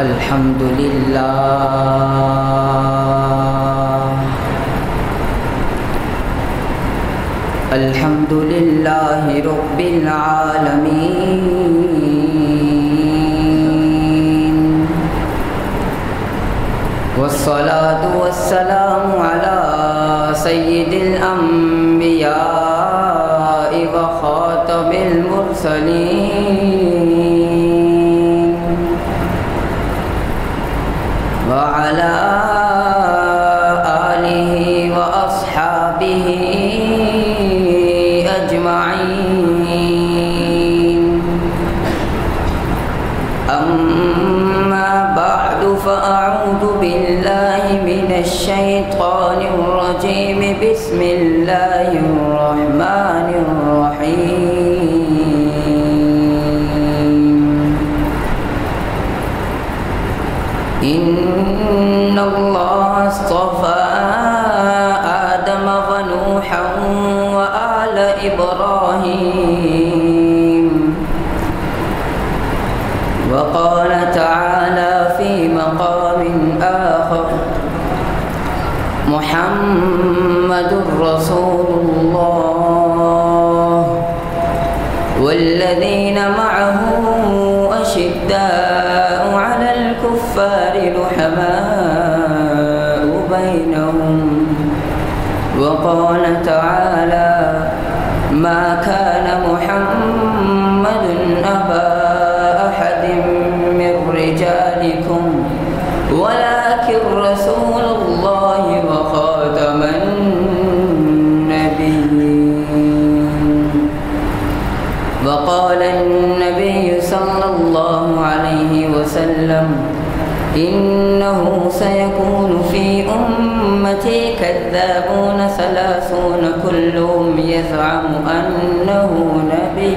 الحمد للہ رب العالمین والصلاة والسلام علی سید الانبیاء وخاتم المرسلین وعلى آلہ واصحابہ اجمعین اما بعد فاعوذ باللہ من الشیطان الرجیم بسم اللہ الرحمن الرحیم ان اللہ اصطفى آدم ونوحا وآل ابراہیم وقال تعالى في مقام آخر محمد رسول الله والذين معه أشداء على الكفار رحماء بينهم وقال تعالى ما كان محمد أبا أحد من رجالكم ولكن رسول الله وخاتم النبيين وقال النبي صلى الله عليه وسلم إنه سيكون في أمتي كذابون ثلاثون كلهم يزعم أنه نبي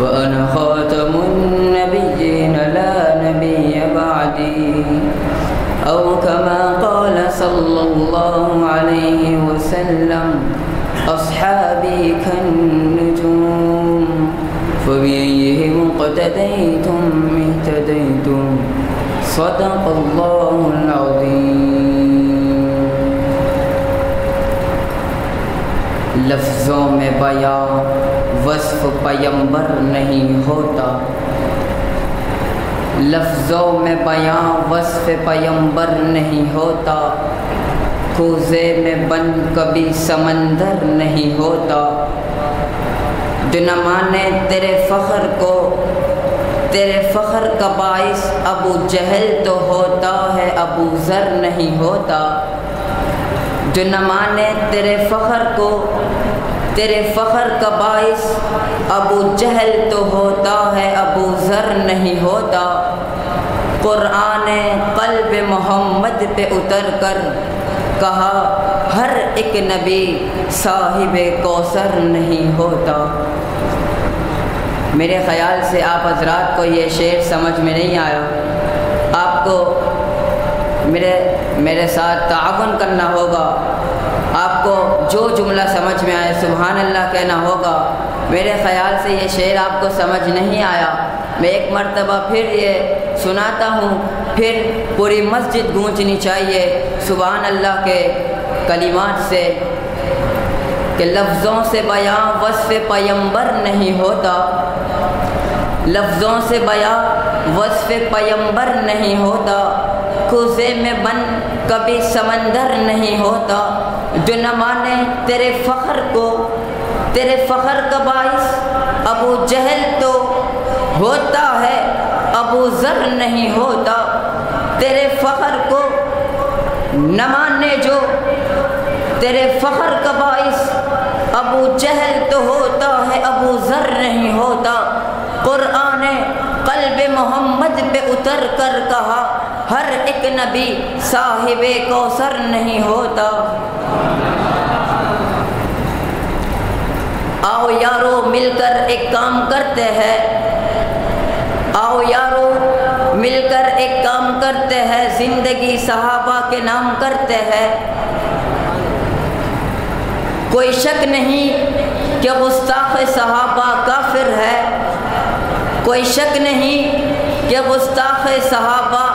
وأنا خاتم النبيين لا نبي بعدي أو كما قال صلى الله عليه وسلم أصحابي كالنجوم فبأيهم اقتديتم اهتديتم صدق اللہ العظیم۔ لفظوں میں بیاں وصف پیمبر نہیں ہوتا، لفظوں میں بیاں وصف پیمبر نہیں ہوتا، کوزے میں بند کبھی سمندر نہیں ہوتا، جو نہ مانے تیرے فخر کو، تیرے فخر کا باعث ابو جہل تو ہوتا ہے ابو ذر نہیں ہوتا، جو نہ مانے تیرے فخر کو، تیرے فخر کا باعث ابو جہل تو ہوتا ہے ابو ذر نہیں ہوتا۔ قرآن قلب محمد پہ اتر کر کہا ہر ایک نبی صاحب کوثر نہیں ہوتا۔ میرے خیال سے آپ حضرات کو یہ شعر سمجھ میں نہیں آیا، آپ کو میرے ساتھ تعاون کرنا ہوگا، آپ کو جو جملہ سمجھ میں آئے سبحان اللہ کہنا ہوگا۔ میرے خیال سے یہ شعر آپ کو سمجھ نہیں آیا، میں ایک مرتبہ پھر یہ سناتا ہوں، پھر پوری مسجد گونجنی چاہیے سبحان اللہ کے کلمات سے کہ لفظوں سے بیاں وصف پیمبر نہیں ہوتا، لفظوں سے بیاں وصف پیمبر نہیں ہوتا، کوزے میں بند کبھی سمندر نہیں ہوتا، جو نہ مانے تیرے فخر کو، تیرے فخر کا باعث ابو جہل تو ہوتا ہے ابو ذر نہیں ہوتا، تیرے فخر کو نہ مانے جو، تیرے فخر کا باعث ابو جہل تو ہوتا ہے ابو ذر نہیں ہوتا۔ قرآن قلب محمد پہ اتر کر کہا ہر ایک نبی صاحب کوثر نہیں ہوتا۔ آؤ یارو مل کر ایک کام کرتے ہیں، آؤ یارو مل کر ایک کام کرتے ہیں، زندگی صحابہ کے نام کرتے ہیں۔ کوئی شک نہیں کہ گستاخ صحابہ کافر ہے، کوئی شک نہیں کہ گستاخ صحابہ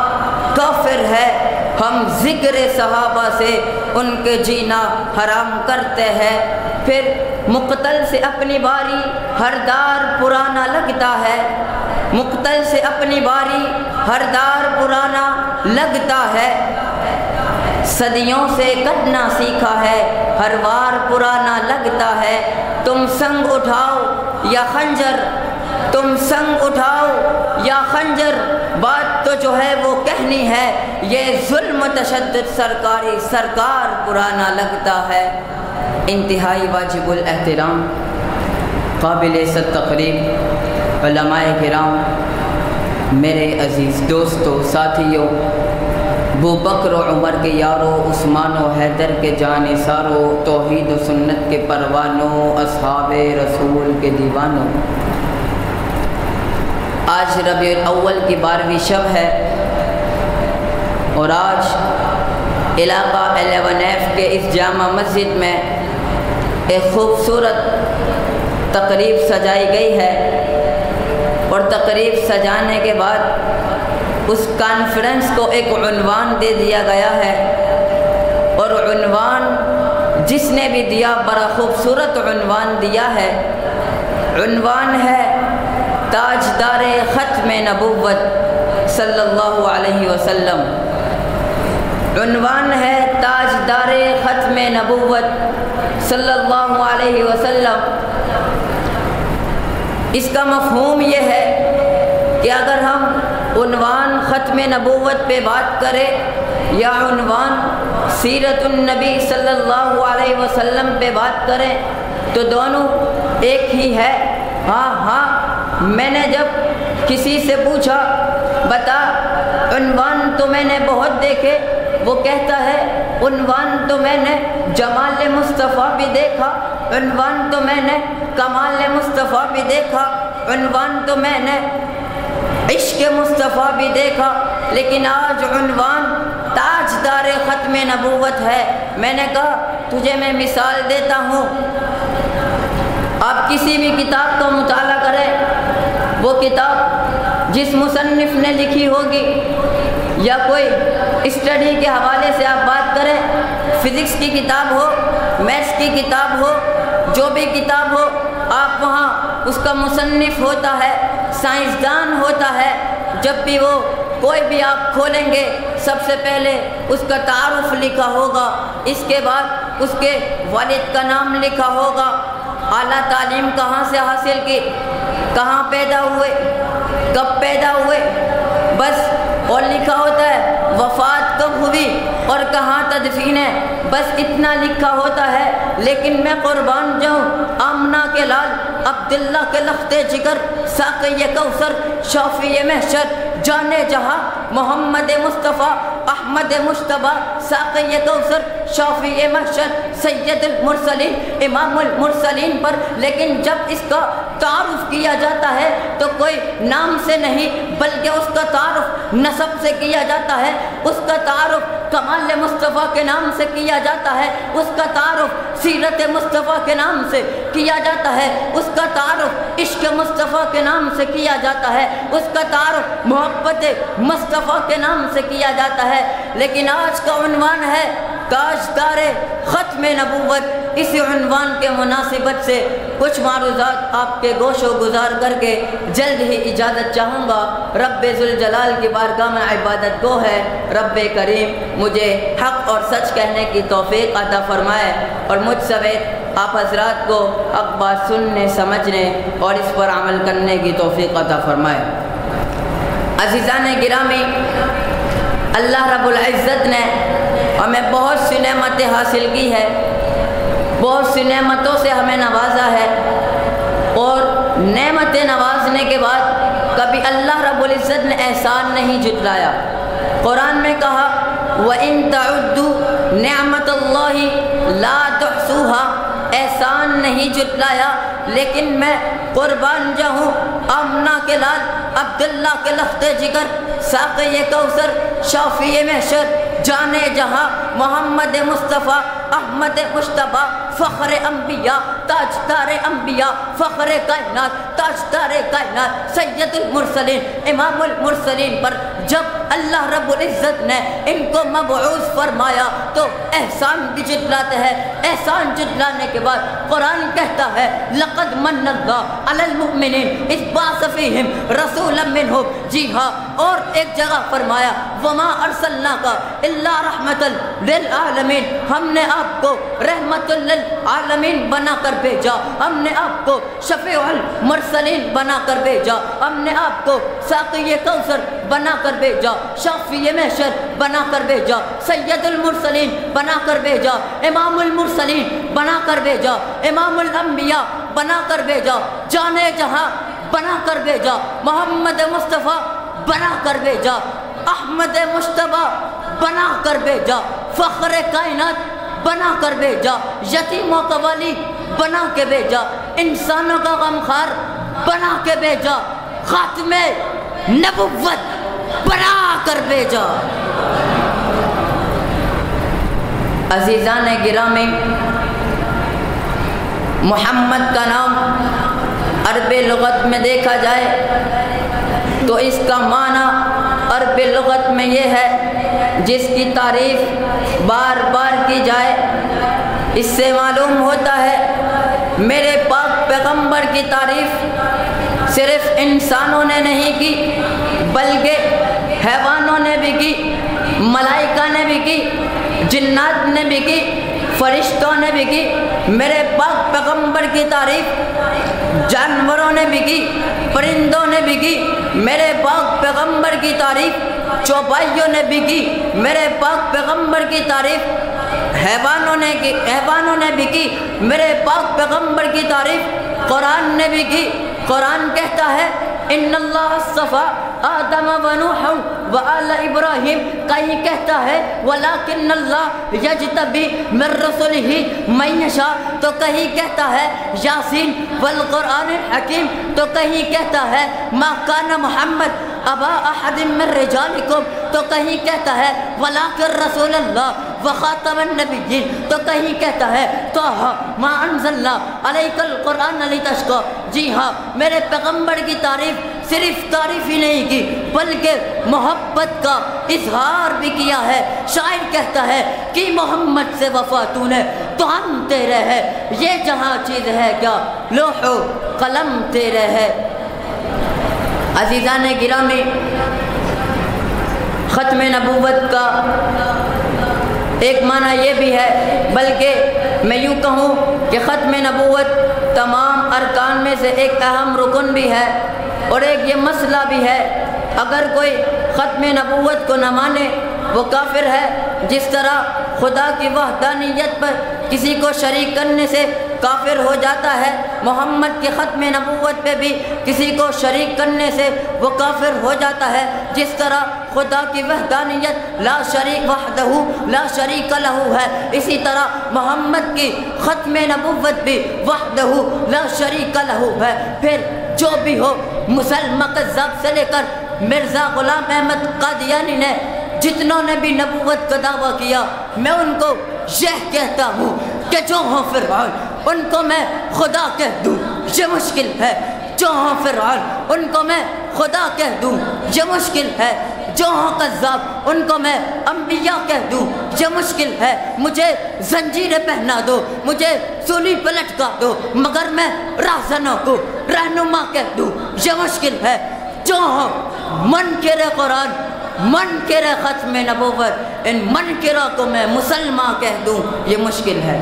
کافر ہے، ہم ذکر صحابہ سے ان کے جینا حرام کرتے ہیں۔ پھر مقتل سے اپنی باری ہر دار پرانا لگتا ہے، مقتل سے اپنی باری ہر دار پرانا لگتا ہے، صدیوں سے کٹنا سیکھا ہے، ہر وار پرانا لگتا ہے۔ تم سنگ اٹھاؤ یا خنجر، تم سنگ اٹھاؤ یا خنجر، بات تو جو ہے وہ کہنی ہے، یہ ظلم و تشدد سرکاری سرکار پرانا لگتا ہے۔ انتہائی واجب الاحترام قابل عزت تقریب علماء کرام، میرے عزیز دوستو، ساتھیو، ابو بکر و عمر کے یارو، عثمان و حیدر کے جانثارو، توحید و سنت کے پروانوں، اصحاب رسول کے دیوانوں، آج ربیع الاول کی 12ویں شب ہے اور آج علاقہ 11F کے اس جامع مسجد میں ایک خوبصورت تقریب سجائی گئی ہے، اور تقریب سجانے کے بعد اس کانفرنس کو ایک عنوان دے دیا گیا ہے، اور عنوان جس نے بھی دیا بڑا خوبصورت عنوان دیا ہے۔ عنوان ہے تاجدار ختم نبوت صلی اللہ علیہ وسلم، عنوان ہے تاجدار ختم نبوت صلی اللہ علیہ وسلم۔ اس کا مفہوم یہ ہے کہ اگر ہم عنوان ختم نبوت پہ بات کریں یا عنوان سیرت النبی صلی اللہ علیہ وسلم پہ بات کریں تو دونوں ایک ہی ہے۔ ہاں میں نے جب کسی سے پوچھا بتا عنوان تو میں نے بہت دیکھے، وہ کہتا ہے عنوان تو میں نے جمال مصطفیٰ بھی دیکھا، عنوان تو میں نے کمال مصطفیٰ بھی دیکھا، عنوان تو میں نے عشق مصطفیٰ بھی دیکھا، لیکن آج عنوان تاجدار ختم نبوت ہے۔ میں نے کہا تجھے میں مثال دیتا ہوں، آپ کسی بھی کتاب کا مطالعہ کریں، وہ کتاب جس مصنف نے لکھی ہوگی یا کوئی اسٹڈی کے حوالے سے آپ بات کریں، فزکس کی کتاب ہو، میتھس کی کتاب ہو، جو بھی کتاب ہو، آپ وہاں اس کا مصنف ہوتا ہے، سائنسدان ہوتا ہے، جب بھی وہ کوئی بھی آپ کھولیں گے سب سے پہلے اس کا تعارف لکھا ہوگا، اس کے بعد اس کے والد کا نام لکھا ہوگا، اعلیٰ تعلیم کہاں سے حاصل کی، کہاں پیدا ہوئے، کب پیدا ہوئے، بس اور لکھا ہوتا ہے وفات کب ہوئی اور کہاں تدفین ہے، بس اتنا لکھا ہوتا ہے۔ لیکن میں قربان جاؤں آمنہ کے لال، عبداللہ کے لخت جگر، ساقی کوثر، شافی محشر، جانے جہاں، محمد مصطفیٰ احمد مجتبیٰ، ساقی کوثر، شافی محشر، سید المرسلین، امام المرسلین پر، لیکن جب اس کا تعارف کیا جاتا ہے تو کوئی نام سے نہیں بلکہ اس کا تعارف نسب سے کیا جاتا ہے، اس کا تعارف کمال مصطفیٰ کے نام سے کیا جاتا ہے، اس کا تعارف سیرت مصطفیٰ کے نام سے کیا جاتا ہے، اس کا تعارف عشق مصطفیٰ کے نام سے کیا جاتا ہے، اس کا تعارف محبت مصطفیٰ کے نام سے کیا جاتا ہے۔ لیکن آج کا عنوان ہے تاجدار ختم نبوت۔ اس عنوان کے مناسبت سے کچھ معروضات آپ کے گوش و گزار کر کے جلد ہی اجازت چاہوں گا۔ رب ذوالجلال کی بارگاہ میں عبادت گو ہے، رب کریم مجھے حق اور سچ کہنے کی توفیق عطا فرمائے، اور مجھ سمیت آپ حضرات کو حق بات سننے، سمجھنے اور اس پر عمل کرنے کی توفیق عطا فرمائے۔ عزیزان گرامی، اللہ رب العزت نے ہمیں بہت سی نعمتیں حاصل کی ہے، بہت سی نعمتوں سے ہمیں نوازا ہے، اور نعمتیں نوازنے کے بعد کبھی اللہ رب العزت نے احسان نہیں جھٹلایا۔ قرآن میں کہا وَإِن تَعُدُّوا نِعْمَةَ اللَّهِ لَا تُحْصُوهَا، احسان نہیں جھٹلایا۔ لیکن میں قربان جاؤں آمنہ کے لال، عبداللہ کے لخت جگر، ساقی کوثر، شافی محشر، جانے جہاں، محمد مصطفیٰ احمد مجتبیٰ، فخر انبیاء، تاجدار انبیاء، فخر کائنات، تاجدار کائنات، سید المرسلین، امام المرسلین پر جب اللہ رب العزت نے ان کو مبعوث فرمایا تو احسان بھی جتلاتے ہیں. احسان جتلانے کے بعد قرآن کہتا ہے لقد من اللہ علی المؤمنین اذ بعث فیہم رسولا منہم. جی ہاں, اور ایک جگہ فرمایا وما ارسلناک الا رحمۃ للعالمین, ہم نے آپ کو رحمت للعالمین بنا کر بھیجا, ہم نے آپ کو شفیع المرسلین بنا کر بھیجا, ہم نے آپ کو ساقی کوثر بنا کر بھیجا, شافی محشر بنا کر بھیجا, سید المرسلین بنا کر بھیجا, امام المرسلین بنا کر بھیجا, امام الانبیاء بنا کر بھیجا, جانے جہاں بنا کر بھیجا, محمد مصطفیٰ بنا کر بھیجا, احمد مشتبہ بنا کر بھیجا, فخر کائنات بنا کر بھیجا, یتیموں کا والی بنا کے بھیجا, انسانوں کا غمخوار بنا کے بھیجا, خاتم نبوت بنا کر بھیجا. عزیزان گرامی, محمد کا نام عربی لغت میں دیکھا جائے تو اس کا معنی عربی لغت میں یہ ہے جس کی تعریف بار بار کی جائے. اس سے معلوم ہوتا ہے میرے پاک پیغمبر کی تعریف صرف انسانوں نے نہیں کی بلکہ حیوانوں نے بھی کی, ملائکہ نے بھی کی, جنات نے بھی کی, فرشتوں نے بھی کی. میرے پاک پیغمبر کی تعریف جانوروں نے بھی کی, پرندوں نے بھی کی. میرے پاک پیغمبر کی تعریف چوپائیوں نے بھی کی. میرے پاک پیغمبر کی تعریف حیوانوں نے بھی کی. میرے پاک پیغمبر کی تعریف قرآن نے بھی کی. قرآن کہتا ہے ان اللہ اصطفیٰ آدم و نوح و آل ابراہیم, کہیں کہتا ہے ولیکن اللہ یجتبی من رسلہ من یشاء, تو کہیں کہتا ہے یاسین والقرآن الحکیم, تو کہیں کہتا ہے ما کان محمد ابا احد من رجالکم, تو کہیں کہتا ہے ولیکن رسول اللہ وخاتم النبیین, تو کہیں کہتا ہے طٰہٰ ما انزلنا علیک القرآن لتشقیٰ. جی ہاں, میرے پیغمبر کی تعریف صرف تعریف ہی نہیں کی بلکہ محبت کا اظہار بھی کیا ہے. شاعر کہتا ہے کہ محمد سے وفا تو نے تو ہم تیرے ہے, یہ جہاں چیز ہے کیا لوح و قلم تیرے ہے. عزیزان گرامی, ختم نبوت کا ایک معنی یہ بھی ہے, بلکہ میں یوں کہوں کہ ختم نبوت تمام ارکان میں سے ایک اہم رکن بھی ہے اور ایک یہ مسئلہ بھی ہے. اگر کوئی ختم نبوت کو نہ مانے وہ کافر ہے. جس طرح خدا کی وحدانیت پر کسی کو شریک کرنے سے کافر ہو جاتا ہے, محمد کی ختم نبوت پہ بھی کسی کو شریک کرنے سے وہ کافر ہو جاتا ہے. جس طرح خدا کی وحدانیت لا شریک وحدہ لا شریک لہ ہے, اسی طرح محمد کی ختم نبوت بھی وحدہ لا شریک لہ ہے. پھر جو بھی ہو, مسلمہ کذاب سے لے کر مرزا غلام احمد قادیانی نے جتنوں نے بھی نبوت کا دعویٰ کیا, میں ان کو یہ کہتا ہوں کہ جو ہوں فرعون ان کو میں خدا کہہ دوں یہ مشکل ہے. جو ہوں فرعون ان کو میں خدا کہہ دوں یہ مشکل ہے. جو ہوں قذاب ان کو میں انبیاء کہہ دوں یہ مشکل ہے. مجھے زنجیریں پہنا دو, مجھے سولی پہ لٹکا دو, مگر میں راہزنوں کو رہنما کہہ دوں یہ مشکل ہے. جو ہوں منکر قرآن, منکر ختم نبوت, ان منکروں کو میں مسلمان کہہ دوں یہ مشکل ہے.